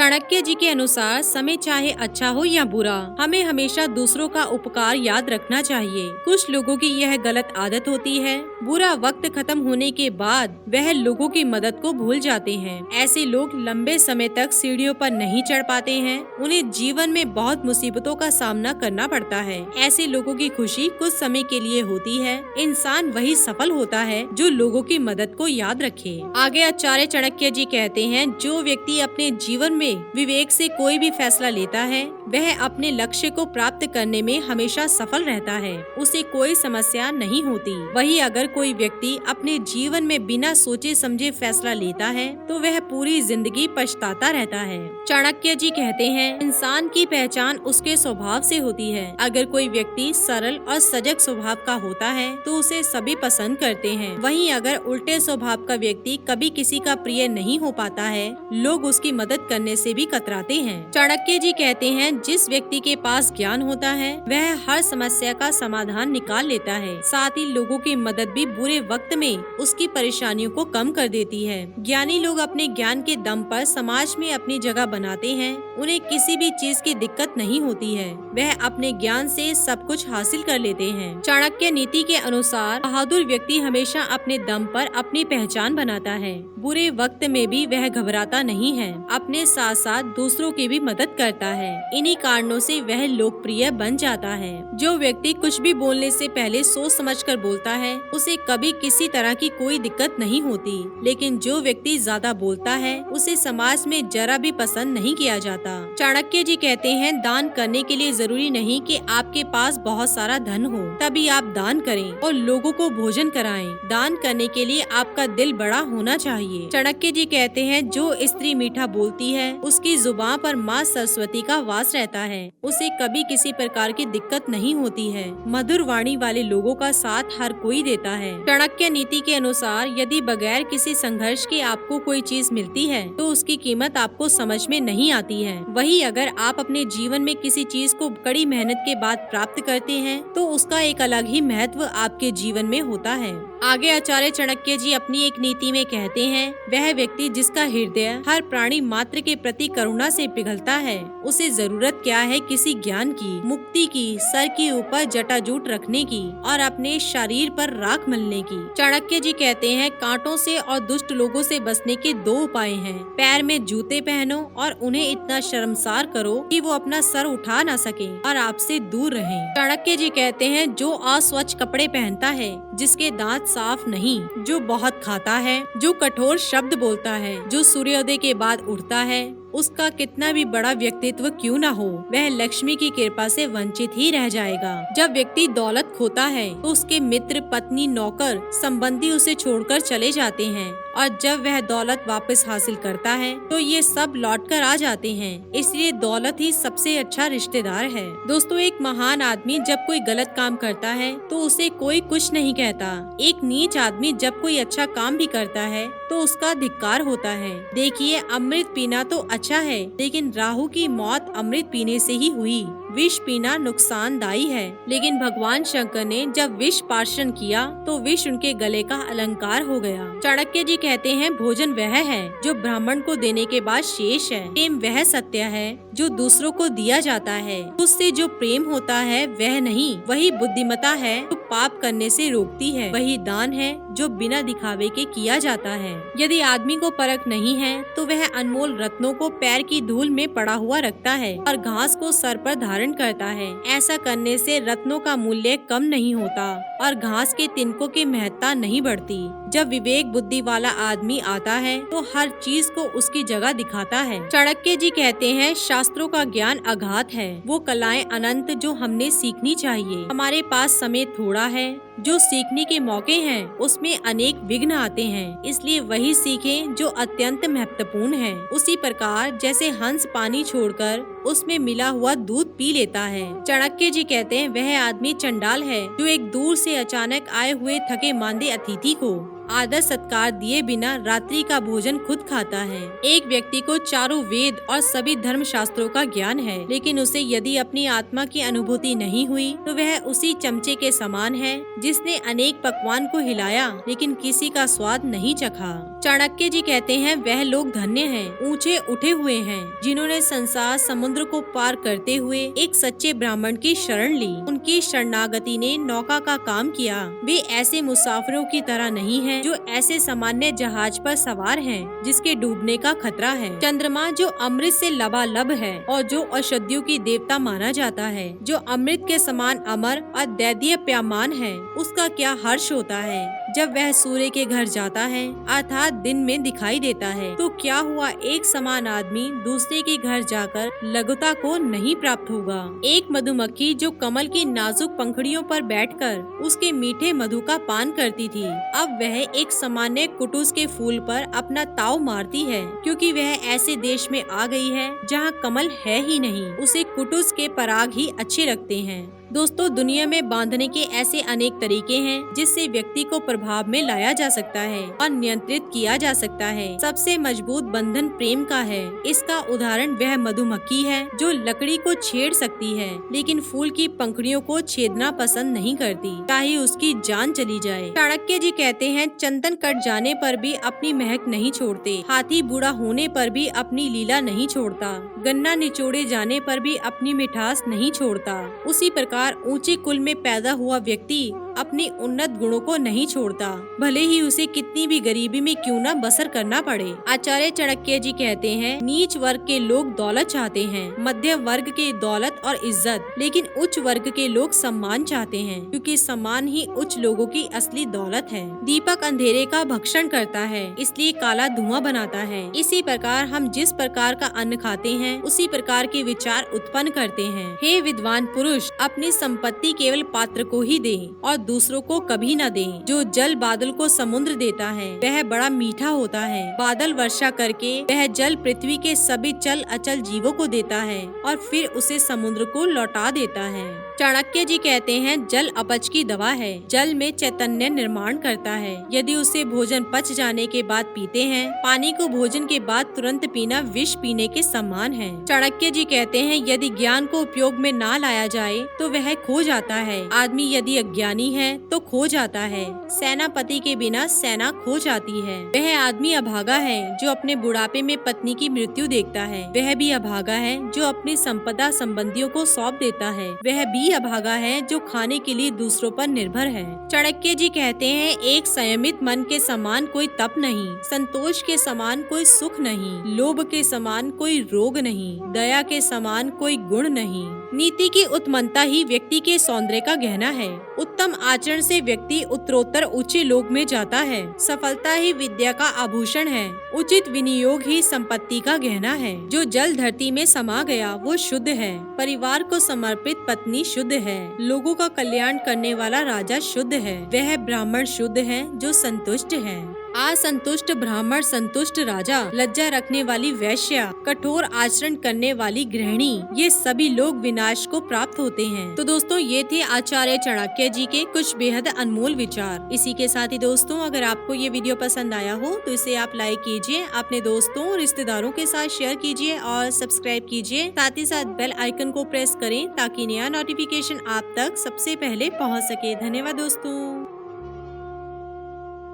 चाणक्य जी के अनुसार समय चाहे अच्छा हो या बुरा, हमें हमेशा दूसरों का उपकार याद रखना चाहिए। कुछ लोगों की यह गलत आदत होती है, बुरा वक्त खत्म होने के बाद वह लोगों की मदद को भूल जाते हैं। ऐसे लोग लंबे समय तक सीढ़ियों पर नहीं चढ़ पाते हैं, उन्हें जीवन में बहुत मुसीबतों का सामना करना पड़ता है। ऐसे लोगों की खुशी कुछ समय के लिए होती है। इंसान वही सफल होता है जो लोगों की मदद को याद रखे। आगे आचार्य चाणक्य जी कहते हैं, जो व्यक्ति अपने जीवन में विवेक से कोई भी फैसला लेता है, वह अपने लक्ष्य को प्राप्त करने में हमेशा सफल रहता है, उसे कोई समस्या नहीं होती। वही अगर कोई व्यक्ति अपने जीवन में बिना सोचे समझे फैसला लेता है तो वह पूरी जिंदगी पछताता रहता है। चाणक्य जी कहते हैं, इंसान की पहचान उसके स्वभाव से होती है। अगर कोई व्यक्ति सरल और सजग स्वभाव का होता है तो उसे सभी पसंद करते हैं। वहीं अगर उल्टे स्वभाव का व्यक्ति कभी किसी का प्रिय नहीं हो पाता है, लोग उसकी मदद करने से भी कतराते हैं। चाणक्य जी कहते हैं, जिस व्यक्ति के पास ज्ञान होता है वह हर समस्या का समाधान निकाल लेता है। साथ ही लोगों की मदद भी बुरे वक्त में उसकी परेशानियों को कम कर देती है। ज्ञानी लोग अपने ज्ञान के दम पर समाज में अपनी जगह बनाते हैं। उन्हें किसी भी चीज की दिक्कत नहीं होती है, वह अपने ज्ञान से सब कुछ हासिल कर लेते हैं। चाणक्य नीति के अनुसार बहादुर व्यक्ति हमेशा अपने दम पर अपनी पहचान बनाता है। बुरे वक्त में भी वह घबराता नहीं है, अपने साथ साथ दूसरों की भी मदद करता है। इन्हीं कारणों से वह लोकप्रिय बन जाता है। जो व्यक्ति कुछ भी बोलने से पहले सोच समझकर बोलता है, उसे कभी किसी तरह की कोई दिक्कत नहीं होती। लेकिन जो व्यक्ति ज्यादा बोलता है, उसे समाज में जरा भी पसंद नहीं किया जाता। चाणक्य जी कहते हैं, दान करने के लिए जरूरी नहीं कि आपके पास बहुत सारा धन हो तभी आप दान करें और लोगों को भोजन कराएं। दान करने के लिए आपका दिल बड़ा होना चाहिए। चाणक्य जी कहते हैं, जो स्त्री मीठा बोलती है उसकी जुबान पर माँ सरस्वती का वास रहता है, उसे कभी किसी प्रकार की दिक्कत नहीं होती है। मधुर वाणी वाले लोगों का साथ हर कोई देता है। चाणक्य नीति के अनुसार यदि बगैर किसी संघर्ष के आपको कोई चीज मिलती है तो उसकी कीमत आपको समझ में नहीं आती है। वही अगर आप अपने जीवन में किसी चीज को कड़ी मेहनत के बाद प्राप्त करते हैं तो उसका एक अलग ही महत्व आपके जीवन में होता है। आगे आचार्य चाणक्य जी अपनी एक नीति में कहते हैं, वह व्यक्ति जिसका हृदय हर प्राणी मात्र के प्रति करुणा से पिघलता है, उसे जरूरत क्या है किसी ज्ञान की, मुक्ति की, सर के ऊपर जटाजूट रखने की और अपने शरीर पर राख मलने की। चाणक्य जी कहते हैं, कांटों से और दुष्ट लोगों से बचने के दो उपाय हैं। पैर में जूते पहनो और उन्हें इतना शर्मसार करो कि वो अपना सर उठा ना सके और आपसे दूर रहें। चाणक्य जी कहते हैं, जो अस्वच्छ कपड़े पहनता है, जिसके दांत साफ नहीं, जो बहुत खाता है, जो कठोर शब्द बोलता है, जो सूर्योदय के बाद उठता है, उसका कितना भी बड़ा व्यक्तित्व क्यों न हो, वह लक्ष्मी की कृपा से वंचित ही रह जाएगा। जब व्यक्ति दौलत खोता है तो उसके मित्र, पत्नी, नौकर, संबंधी उसे छोड़कर चले जाते हैं और जब वह दौलत वापस हासिल करता है तो ये सब लौट कर आ जाते हैं। इसलिए दौलत ही सबसे अच्छा रिश्तेदार है। दोस्तों, एक महान आदमी जब कोई गलत काम करता है तो उसे कोई कुछ नहीं कहता। एक नीच आदमी जब कोई अच्छा काम भी करता है तो उसका धिक्कार होता है। देखिए, अमृत पीना तो अच्छा है, लेकिन राहु की मौत अमृत पीने से ही हुई। विष पीना नुकसानदायी है, लेकिन भगवान शंकर ने जब विष पार्षण किया तो विष उनके गले का अलंकार हो गया। चाणक्य जी कहते हैं, भोजन वह है जो ब्राह्मण को देने के बाद शेष है। प्रेम वह सत्य है जो दूसरों को दिया जाता है। उससे जो प्रेम होता है वह नहीं। वही बुद्धिमता है जो पाप करने से रोकती है। वही दान है जो बिना दिखावे के किया जाता है। यदि आदमी को परख नहीं है तो वह अनमोल रत्नों को पैर की धूल में पड़ा हुआ रखता है और घास को सर पर धारण करता है। ऐसा करने से रत्नों का मूल्य कम नहीं होता और घास के तिनकों की महत्ता नहीं बढ़ती। जब विवेक बुद्धि वाला आदमी आता है तो हर चीज को उसकी जगह दिखाता है। चाणक्य जी कहते हैं, शास्त्रों का ज्ञान अगाध है, वो कलाएं अनंत जो हमने सीखनी चाहिए। हमारे पास समय थोड़ा है, जो सीखने के मौके हैं उसमें अनेक विघ्न आते हैं, इसलिए वही सीखें जो अत्यंत महत्वपूर्ण है। उसी प्रकार जैसे हंस पानी छोड़कर उसमें मिला हुआ दूध पी लेता है। चाणक्य जी कहते हैं, वह आदमी चंडाल है जो एक दूर से अचानक आए हुए थके मांदे अतिथि को आदर सत्कार दिए बिना रात्रि का भोजन खुद खाता है। एक व्यक्ति को चारों वेद और सभी धर्म शास्त्रों का ज्ञान है, लेकिन उसे यदि अपनी आत्मा की अनुभूति नहीं हुई तो वह उसी चमचे के समान है जिसने अनेक पकवान को हिलाया लेकिन किसी का स्वाद नहीं चखा। चाणक्य जी कहते हैं, वह लोग धन्य हैं, ऊंचे उठे हुए हैं, जिन्होंने संसार समुद्र को पार करते हुए एक सच्चे ब्राह्मण की शरण ली। उनकी शरणागति ने नौका का काम किया। वे ऐसे मुसाफिरों की तरह नहीं हैं जो ऐसे सामान्य जहाज पर सवार हैं जिसके डूबने का खतरा है। चंद्रमा जो अमृत से लबालब है और जो औषधियों की देवता माना जाता है, जो अमृत के समान अमर और दैदीप्यमान है, उसका क्या हर्ष होता है जब वह सूर्य के घर जाता है अर्थात दिन में दिखाई देता है। तो क्या हुआ, एक समान आदमी दूसरे के घर जाकर लघुता को नहीं प्राप्त होगा। एक मधुमक्खी जो कमल की नाजुक पंखुड़ियों पर बैठकर उसके मीठे मधु का पान करती थी, अब वह एक सामान्य कुटुस के फूल पर अपना ताव मारती है, क्योंकि वह ऐसे देश में आ गई है जहाँ कमल है ही नहीं। उसे कुटुस के पराग ही अच्छे लगते हैं। दोस्तों, दुनिया में बांधने के ऐसे अनेक तरीके हैं जिससे व्यक्ति को प्रभाव में लाया जा सकता है और नियंत्रित किया जा सकता है। सबसे मजबूत बंधन प्रेम का है। इसका उदाहरण वह मधुमक्खी है जो लकड़ी को छेड़ सकती है लेकिन फूल की पंखुड़ियों को छेदना पसंद नहीं करती, चाहे उसकी जान चली जाए। चाणक्य जी कहते हैं, चंदन कट जाने पर भी अपनी महक नहीं छोड़ते, हाथी बूढ़ा होने पर भी अपनी लीला नहीं छोड़ता, गन्ना निचोड़े जाने पर भी अपनी मिठास नहीं छोड़ता, उसी प्रकार ऊंचे कुल में पैदा हुआ व्यक्ति अपने उन्नत गुणों को नहीं छोड़ता, भले ही उसे कितनी भी गरीबी में क्यों न बसर करना पड़े। आचार्य चाणक्य जी कहते हैं, नीच वर्ग के लोग दौलत चाहते हैं, मध्य वर्ग के दौलत और इज्जत, लेकिन उच्च वर्ग के लोग सम्मान चाहते हैं, क्योंकि सम्मान ही उच्च लोगों की असली दौलत है। दीपक अंधेरे का भक्षण करता है, इसलिए काला धुआं बनाता है। इसी प्रकार हम जिस प्रकार का अन्न खाते हैं उसी प्रकार के विचार उत्पन्न करते हैं। हे विद्वान पुरुष, अपनी संपत्ति केवल पात्र को ही दे और दूसरों को कभी न दे। जो जल बादल को समुद्र देता है वह बड़ा मीठा होता है। बादल वर्षा करके वह जल पृथ्वी के सभी चल अचल जीवों को देता है और फिर उसे समुद्र को लौटा देता है। चाणक्य जी कहते हैं, जल अपच की दवा है, जल में चैतन्य निर्माण करता है। यदि उसे भोजन पच जाने के बाद पीते हैं, पानी को भोजन के बाद तुरंत पीना विष पीने के समान है। चाणक्य जी कहते हैं, यदि ज्ञान को उपयोग में ना लाया जाए तो वह खो जाता है। आदमी यदि अज्ञानी है तो खो जाता है। सेनापति के बिना सेना खो जाती है। वह आदमी अभागा है जो अपने बुढ़ापे में पत्नी की मृत्यु देखता है। वह भी अभागा है जो अपनी संपदा संबंधियों को सौंप देता है। वह भी अभागा है जो खाने के लिए दूसरों पर निर्भर है। चाणक्य जी कहते हैं, एक संयमित मन के समान कोई तप नहीं, संतोष के समान कोई सुख नहीं, लोभ के समान कोई रोग नहीं, दया के समान कोई गुण नहीं। नीति की उत्तमता ही व्यक्ति के सौंदर्य का गहना है। उत्तम आचरण से व्यक्ति उत्तरोत्तर ऊंचे लोक में जाता है। सफलता ही विद्या का आभूषण है। उचित विनियोग ही संपत्ति का गहना है। जो जल धरती में समा गया वो शुद्ध है। परिवार को समर्पित पत्नी शुद्ध है। लोगों का कल्याण करने वाला राजा शुद्ध है। वह ब्राह्मण शुद्ध है जो संतुष्ट है। असंतुष्ट ब्राह्मण, संतुष्ट राजा, लज्जा रखने वाली वैश्या, कठोर आचरण करने वाली गृहिणी, ये सभी लोग विनाश को प्राप्त होते हैं। तो दोस्तों, ये थे आचार्य चाणक्य जी के कुछ बेहद अनमोल विचार। इसी के साथ ही दोस्तों, अगर आपको ये वीडियो पसंद आया हो तो इसे आप लाइक कीजिए, अपने दोस्तों और रिश्तेदारों के साथ शेयर कीजिए और सब्सक्राइब कीजिए। साथ ही साथ बेल आइकन को प्रेस करें ताकि नया नोटिफिकेशन आप तक सबसे पहले पहुँच सके। धन्यवाद दोस्तों।